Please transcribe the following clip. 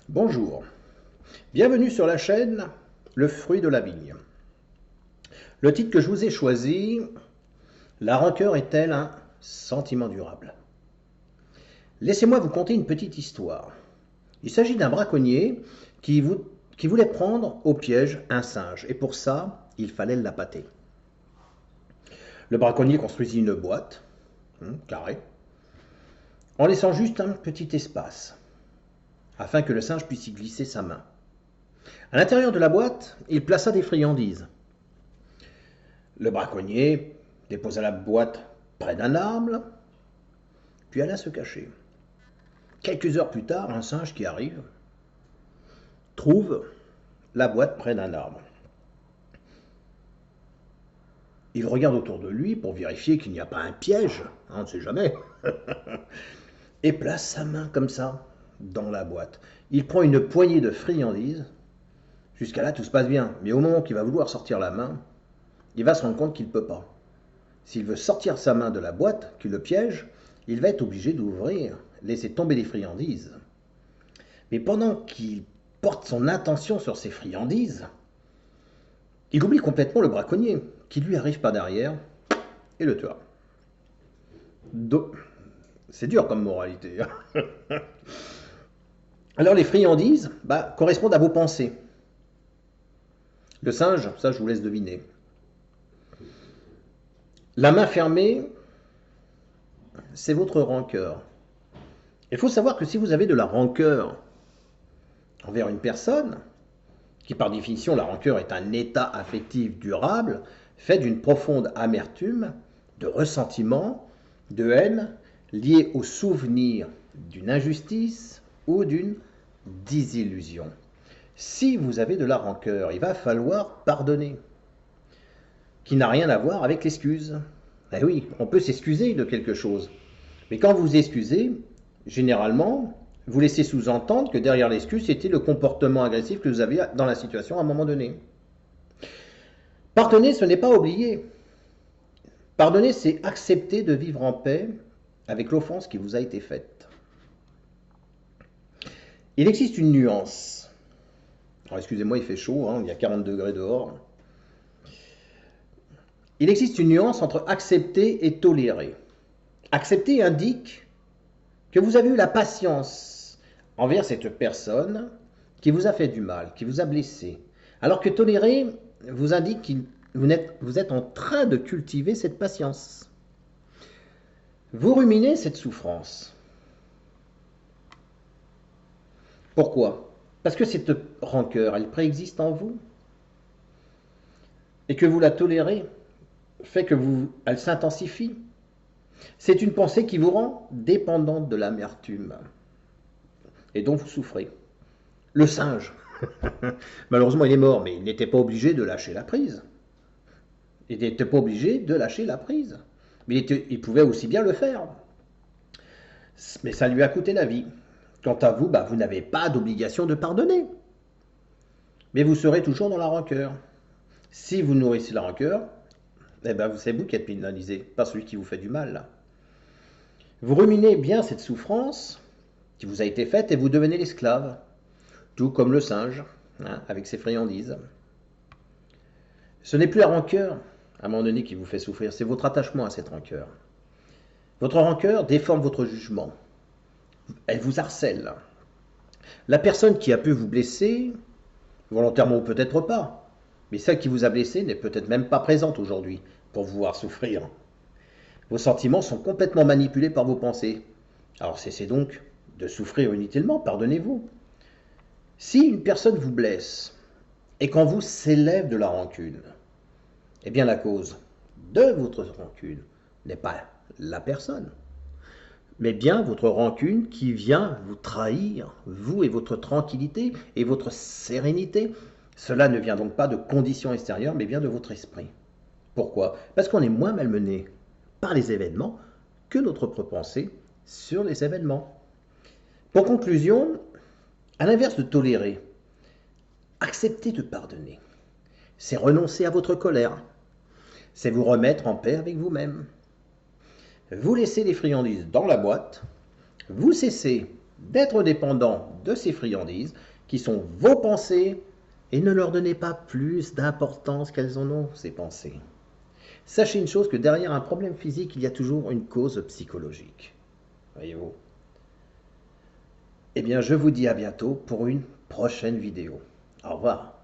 Bonjour, bienvenue sur la chaîne Le fruit de la vigne. Le titre que je vous ai choisi, La rancœur est-elle un sentiment durable? Laissez-moi vous conter une petite histoire. Il s'agit d'un braconnier qui voulait prendre au piège un singe, et pour ça, il fallait l'appâter. Le braconnier construisit une boîte, carrée, en laissant juste un petit espace, afin que le singe puisse y glisser sa main. À l'intérieur de la boîte, il plaça des friandises. Le braconnier déposa la boîte près d'un arbre, puis alla se cacher. Quelques heures plus tard, un singe qui arrive trouve la boîte près d'un arbre. Il regarde autour de lui pour vérifier qu'il n'y a pas un piège, on ne sait jamais, et place sa main comme ça dans la boîte. Il prend une poignée de friandises. Jusqu'à là, tout se passe bien, mais au moment qu'il va vouloir sortir la main, il va se rendre compte qu'il ne peut pas. S'il veut sortir sa main de la boîte qui le piège, il va être obligé d'ouvrir, laisser tomber les friandises. Mais pendant qu'il porte son attention sur ces friandises, il oublie complètement le braconnier, qui lui arrive par derrière et le tua. C'est dur comme moralité. Alors les friandises correspondent à vos pensées. Le singe, ça je vous laisse deviner. La main fermée, c'est votre rancœur. Il faut savoir que si vous avez de la rancœur envers une personne, qui par définition la rancœur est un état affectif durable, fait d'une profonde amertume, de ressentiment, de haine, lié au souvenir d'une injustice ou d'une désillusion. Si vous avez de la rancœur, il va falloir pardonner, qui n'a rien à voir avec l'excuse. Eh oui, on peut s'excuser de quelque chose, mais quand vous excusez, généralement, vous laissez sous-entendre que derrière l'excuse, c'était le comportement agressif que vous aviez dans la situation à un moment donné. Pardonner, ce n'est pas oublier. Pardonner, c'est accepter de vivre en paix avec l'offense qui vous a été faite. Il existe une nuance. Alors, excusez-moi, il fait chaud, il y a 40 degrés dehors. Il existe une nuance entre accepter et tolérer. Accepter indique que vous avez eu la patience envers cette personne qui vous a fait du mal, qui vous a blessé. Alors que tolérer vous indique que vous êtes en train de cultiver cette patience. Vous ruminez cette souffrance. Pourquoi? Parce que cette rancœur, elle préexiste en vous. Et que vous la tolérez fait que elle s'intensifie. C'est une pensée qui vous rend dépendante de l'amertume et dont vous souffrez. Le singe, malheureusement il est mort, mais il n'était pas obligé de lâcher la prise. Il n'était pas obligé de lâcher la prise. Mais il pouvait aussi bien le faire. Mais ça lui a coûté la vie. Quant à vous, vous n'avez pas d'obligation de pardonner. Mais vous serez toujours dans la rancœur. Si vous nourrissez la rancœur, c'est vous qui êtes pénalisé, pas celui qui vous fait du mal. Là. Vous ruminez bien cette souffrance qui vous a été faite et vous devenez l'esclave, tout comme le singe, avec ses friandises. Ce n'est plus la rancœur, à un moment donné, qui vous fait souffrir, c'est votre attachement à cette rancœur. Votre rancœur déforme votre jugement. Elle vous harcèle. La personne qui a pu vous blesser, volontairement ou peut-être pas, mais celle qui vous a blessé n'est peut-être même pas présente aujourd'hui pour vous voir souffrir. Vos sentiments sont complètement manipulés par vos pensées. Alors cessez donc de souffrir inutilement, pardonnez-vous. Si une personne vous blesse et qu'en vous s'élève de la rancune, eh bien la cause de votre rancune n'est pas la personne, mais bien votre rancune qui vient vous trahir, vous et votre tranquillité et votre sérénité. Cela ne vient donc pas de conditions extérieures, mais bien de votre esprit. Pourquoi? Parce qu'on est moins malmené par les événements que notre propre pensée sur les événements. Pour conclusion, à l'inverse de tolérer, accepter de pardonner, c'est renoncer à votre colère, c'est vous remettre en paix avec vous-même. Vous laissez les friandises dans la boîte, vous cessez d'être dépendant de ces friandises qui sont vos pensées et ne leur donnez pas plus d'importance qu'elles en ont, ces pensées. Sachez une chose, que derrière un problème physique, il y a toujours une cause psychologique. Voyez-vous? Eh bien, je vous dis à bientôt pour une prochaine vidéo. Au revoir.